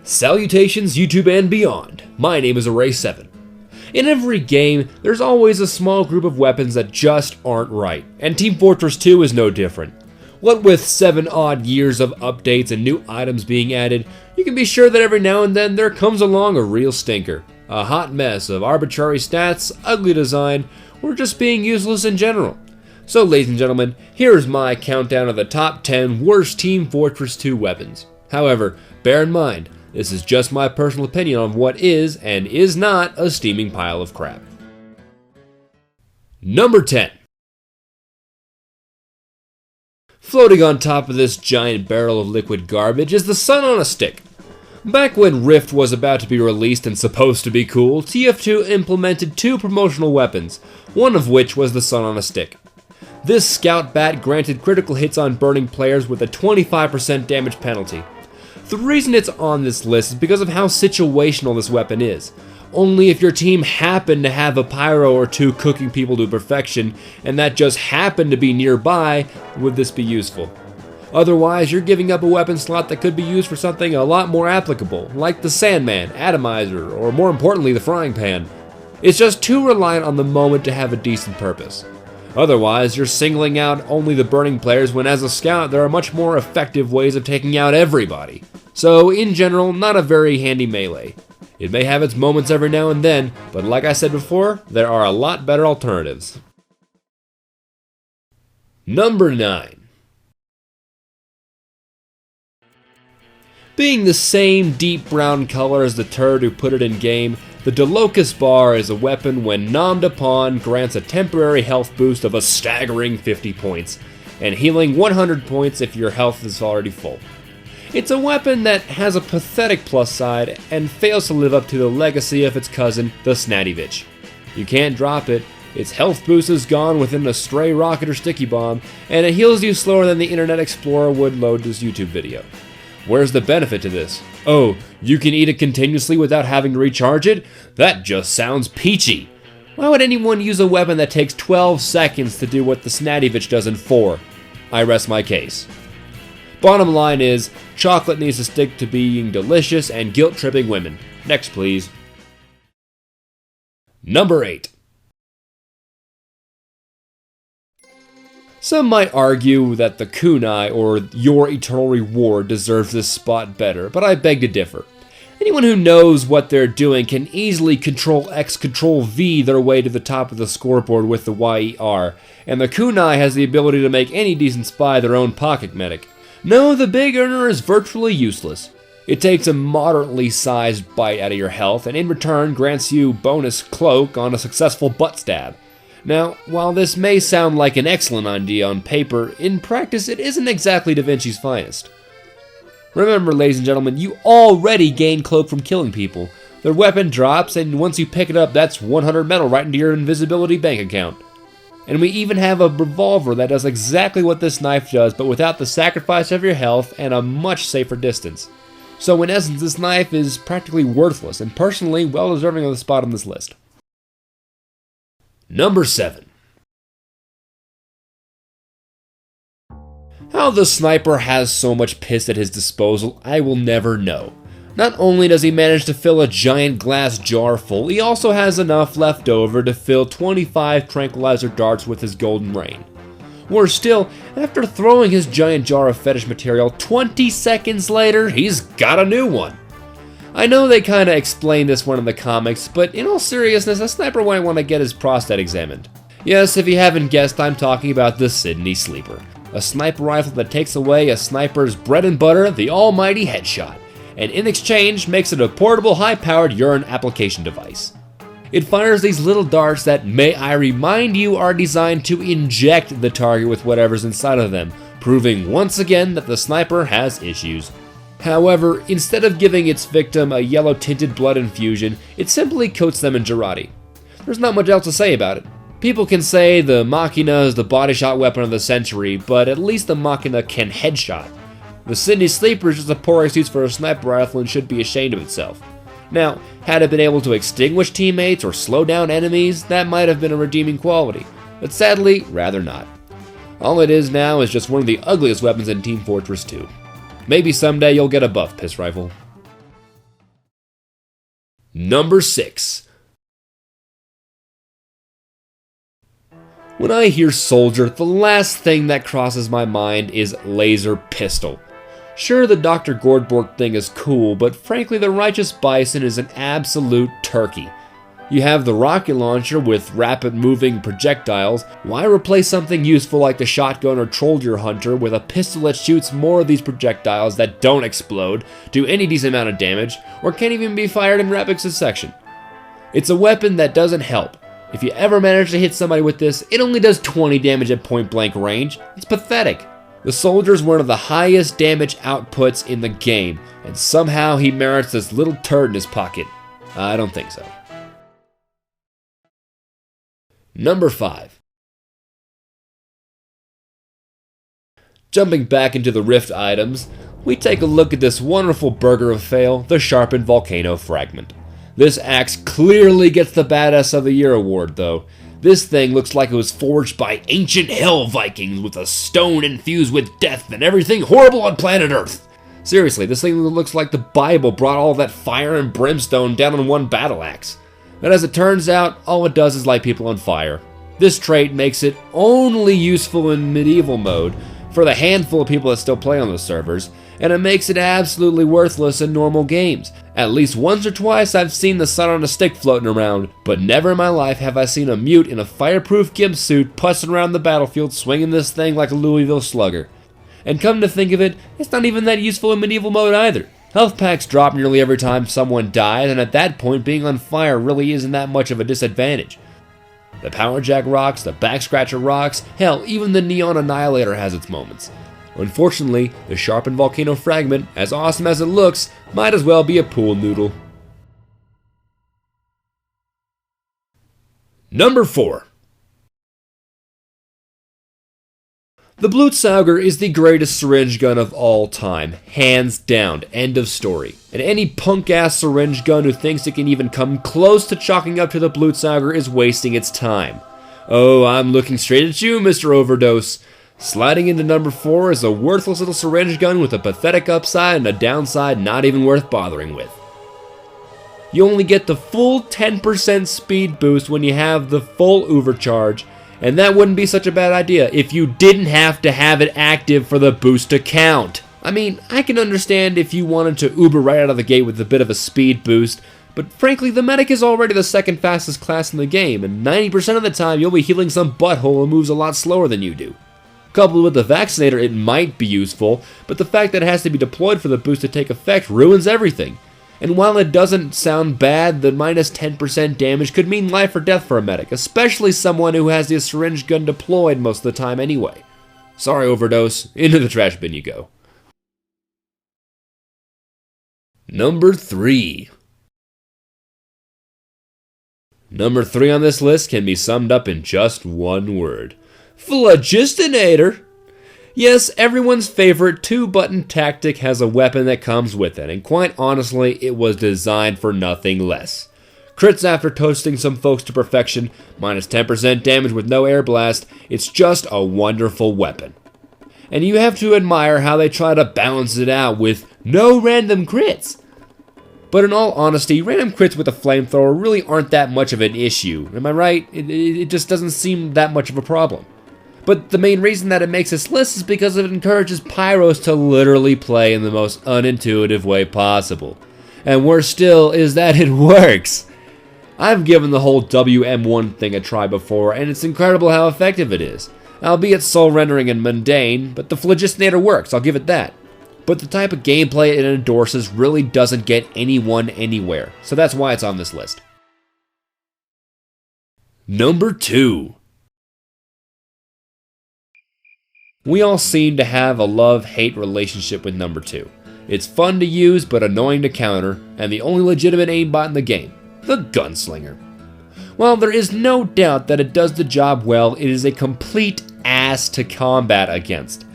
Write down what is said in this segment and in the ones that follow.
Salutations YouTube and beyond, my name is ArraySeven. In every game, there's always a small group of weapons that just aren't right, and Team Fortress 2 is no different. What with 7 odd years of updates and new items being added, you can be sure that every now and then there comes along a real stinker. A hot mess of arbitrary stats, ugly design, or just being useless in general. So ladies and gentlemen, here's my countdown of the top 10 worst Team Fortress 2 weapons. However, bear in mind, this is just my personal opinion on what is and is not a steaming pile of crap. Number 10. Floating on top of this giant barrel of liquid garbage is the sun on a stick. Back when Rift was about to be released and supposed to be cool, TF2 implemented 2 promotional weapons, one of which was the sun on a stick. This scout bat granted critical hits on burning players with a 25% damage penalty. The reason it's on this list is because of how situational this weapon is. Only if your team happened to have a pyro or 2 cooking people to perfection, and that just happened to be nearby, would this be useful. Otherwise, you're giving up a weapon slot that could be used for something a lot more applicable, like the Sandman, Atomizer, or more importantly the Frying Pan. It's just too reliant on the moment to have a decent purpose. Otherwise, you're singling out only the burning players when as a scout there are much more effective ways of taking out everybody. So, in general, not a very handy melee. It may have its moments every now and then, but like I said before, there are a lot better alternatives. Number 9. Being the same deep brown color as the turd who put it in game, the Locas Bar is a weapon when nommed upon grants a temporary health boost of a staggering 50 points, and healing 100 points if your health is already full. It's a weapon that has a pathetic plus side and fails to live up to the legacy of its cousin, the Snativich. You can't drop it, its health boost is gone within a stray rocket or sticky bomb, and it heals you slower than the Internet Explorer would load this YouTube video. Where's the benefit to this? Oh, you can eat it continuously without having to recharge it? That just sounds peachy. Why would anyone use a weapon that takes 12 seconds to do what the Snativich does in 4? I rest my case. Bottom line is, chocolate needs to stick to being delicious and guilt-tripping women. Next, please. Number 8. Some might argue that the Kunai, or Your Eternal Reward, deserves this spot better, but I beg to differ. Anyone who knows what they're doing can easily Control-X, Control-V their way to the top of the scoreboard with the YER, and the Kunai has the ability to make any decent spy their own pocket medic. No, the big earner is virtually useless. It takes a moderately sized bite out of your health, and in return grants you bonus cloak on a successful butt stab. Now, while this may sound like an excellent idea on paper, in practice it isn't exactly Da Vinci's finest. Remember, ladies and gentlemen, you already gain cloak from killing people. Their weapon drops, and once you pick it up, that's 100 metal right into your invisibility bank account. And we even have a revolver that does exactly what this knife does, but without the sacrifice of your health and a much safer distance. So in essence, this knife is practically worthless, and personally well deserving of the spot on this list. Number 7. How the sniper has so much piss at his disposal, I will never know. Not only does he manage to fill a giant glass jar full, he also has enough left over to fill 25 tranquilizer darts with his golden rain. Worse still, after throwing his giant jar of fetish material, 20 seconds later, he's got a new one. I know they kinda explained this one in the comics, but in all seriousness, a sniper might want to get his prostate examined. Yes, if you haven't guessed, I'm talking about the Sydney Sleeper. A sniper rifle that takes away a sniper's bread and butter, the almighty headshot, and in exchange makes it a portable high-powered urine application device. It fires these little darts that, may I remind you, are designed to inject the target with whatever's inside of them, proving once again that the sniper has issues. However, instead of giving its victim a yellow-tinted blood infusion, it simply coats them in Girardi. There's not much else to say about it. People can say the Machina is the body shot weapon of the century, but at least the Machina can headshot. The Sydney Sleeper is just a poor excuse for a sniper rifle and should be ashamed of itself. Now, had it been able to extinguish teammates or slow down enemies, that might have been a redeeming quality, but sadly, rather not. All it is now is just one of the ugliest weapons in Team Fortress 2. Maybe someday you'll get a buff piss rifle. Number 6. When I hear soldier, the last thing that crosses my mind is laser pistol. Sure, the Dr. Gordborg thing is cool, but frankly the Righteous Bison is an absolute turkey. You have the rocket launcher with rapid moving projectiles. Why replace something useful like the shotgun or Trolldeer Hunter with a pistol that shoots more of these projectiles that don't explode, do any decent amount of damage, or can't even be fired in rapid succession? It's a weapon that doesn't help. If you ever manage to hit somebody with this, it only does 20 damage at point blank range. It's pathetic. The soldier is one of the highest damage outputs in the game, and somehow he merits this little turd in his pocket. I don't think so. Number 5. Jumping back into the Rift items, we take a look at this wonderful burger of fail, the Sharpen Volcano Fragment. This axe clearly gets the Badass of the Year award, though. This thing looks like it was forged by ancient hell Vikings with a stone infused with death and everything horrible on planet Earth. Seriously, this thing looks like the Bible brought all that fire and brimstone down on one battle axe. But as it turns out, all it does is light people on fire. This trait makes it only useful in medieval mode for the handful of people that still play on those servers, and it makes it absolutely worthless in normal games. At least once or twice I've seen the sun on a stick floating around, but never in my life have I seen a mute in a fireproof gimp suit putzing around the battlefield swinging this thing like a Louisville Slugger. And come to think of it, it's not even that useful in medieval mode either. Health packs drop nearly every time someone dies, and at that point being on fire really isn't that much of a disadvantage. The Power Jack rocks, the Back Scratcher rocks, hell, even the Neon Annihilator has its moments. Unfortunately, the Sharpened Volcano Fragment, as awesome as it looks, might as well be a pool noodle. Number 4. The Blutsauger is the greatest syringe gun of all time, hands down, end of story. And any punk-ass syringe gun who thinks it can even come close to chalking up to the Blutsauger is wasting its time. Oh, I'm looking straight at you, Mr. Overdose. Sliding into number 4 is a worthless little syringe gun with a pathetic upside and a downside not even worth bothering with. You only get the full 10% speed boost when you have the full overcharge, and that wouldn't be such a bad idea if you didn't have to have it active for the boost to count. I mean, I can understand if you wanted to uber right out of the gate with a bit of a speed boost, but frankly, the medic is already the second fastest class in the game, and 90% of the time you'll be healing some butthole who moves a lot slower than you do. Coupled with the Vaccinator, it might be useful, but the fact that it has to be deployed for the boost to take effect ruins everything. And while it doesn't sound bad, the minus 10% damage could mean life or death for a medic, especially someone who has the syringe gun deployed most of the time anyway. Sorry, Overdose. Into the trash bin you go. Number 3. Number 3 on this list can be summed up in just one word. Phlogistinator! Yes, everyone's favorite 2-button tactic has a weapon that comes with it, and quite honestly, it was designed for nothing less. Crits after toasting some folks to perfection, minus 10% damage with no air blast, it's just a wonderful weapon. And you have to admire how they try to balance it out with no random crits. But in all honesty, random crits with a flamethrower really aren't that much of an issue, am I right? It just doesn't seem that much of a problem. But the main reason that it makes this list is because it encourages pyros to literally play in the most unintuitive way possible. And worse still is that it works. I've given the whole WM1 thing a try before, and it's incredible how effective it is. Albeit soul rendering and mundane, but the Phlogistinator works, I'll give it that. But the type of gameplay it endorses really doesn't get anyone anywhere, so that's why it's on this list. Number 2. We all seem to have a love-hate relationship with number 2. It's fun to use but annoying to counter, and the only legitimate aimbot in the game, the Gunslinger. While there is no doubt that it does the job well, it is a complete ass to combat against.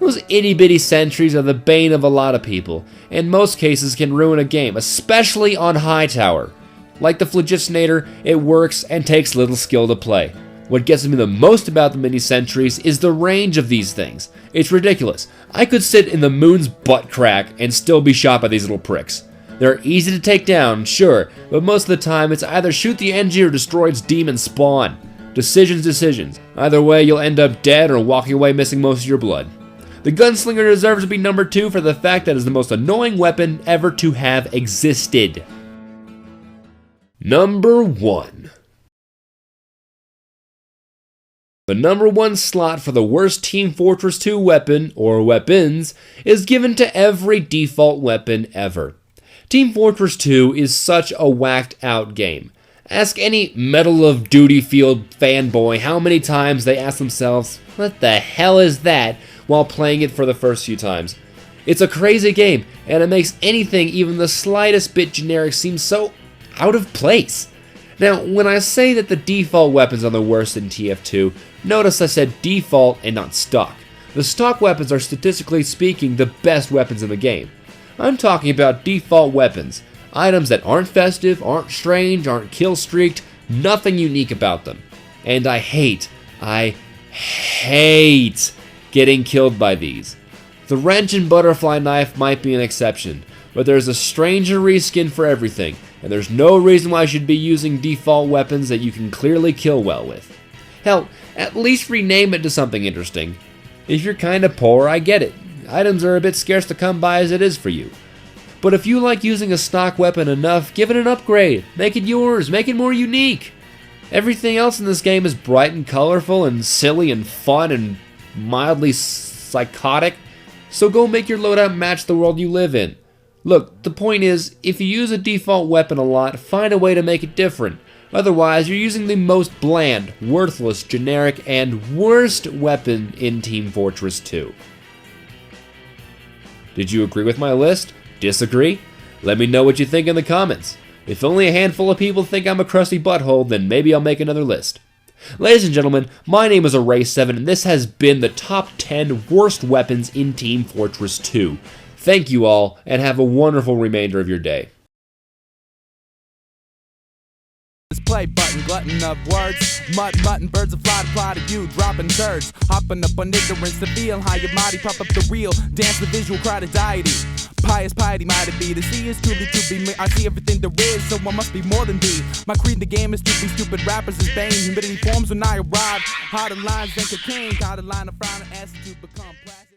Those itty-bitty sentries are the bane of a lot of people, and in most cases can ruin a game, especially on high tower. Like the Phlogistinator, it works and takes little skill to play. What gets me the most about the mini-sentries is the range of these things. It's ridiculous. I could sit in the moon's butt crack and still be shot by these little pricks. They're easy to take down, sure, but most of the time it's either shoot the engine or destroy its demon spawn. Decisions. Either way, you'll end up dead or walking away missing most of your blood. The Gunslinger deserves to be number 2 for the fact that it is the most annoying weapon ever to have existed. Number 1. The number 1 slot for the worst Team Fortress 2 weapon, or weapons, is given to every default weapon ever. Team Fortress 2 is such a whacked out game. Ask any Medal of Duty Field fanboy how many times they ask themselves, what the hell is that, while playing it for the first few times. It's a crazy game, and it makes anything even the slightest bit generic seem so out of place. Now, when I say that the default weapons are the worst in TF2, notice I said default and not stock. The stock weapons are statistically speaking the best weapons in the game. I'm talking about default weapons, items that aren't festive, aren't strange, aren't kill streaked, nothing unique about them. And I hate getting killed by these. The wrench and butterfly knife might be an exception, but there's a stranger reskin for everything, and there's no reason why I should be using default weapons that you can clearly kill well with. Hell, at least rename it to something interesting. If you're kinda poor, I get it. Items are a bit scarce to come by as it is for you. But if you like using a stock weapon enough, give it an upgrade. Make it yours, make it more unique. Everything else in this game is bright and colorful and silly and fun and mildly psychotic, so go make your loadout match the world you live in. Look, the point is, if you use a default weapon a lot, find a way to make it different. Otherwise, you're using the most bland, worthless, generic, and worst weapon in Team Fortress 2. Did you agree with my list? Disagree? Let me know what you think in the comments. If only a handful of people think I'm a crusty butthole, then maybe I'll make another list. Ladies and gentlemen, my name is ArraySeven, and this has been the top 10 worst weapons in Team Fortress 2. Thank you all, and have a wonderful remainder of your day. Play button, glutton of words. Mutton, birds of fly to fly to you, dropping turds. Hopping up on ignorance to feel how your body pop up the real. Dance the visual cry to deity. Pious piety might it be. To see is truly to be me. I see everything there is, so I must be more than thee. My creed in the game is to be stupid rappers is bane. Humidity forms when I arrive. Harder lines than cocaine. Got a line of frown and ask to become black.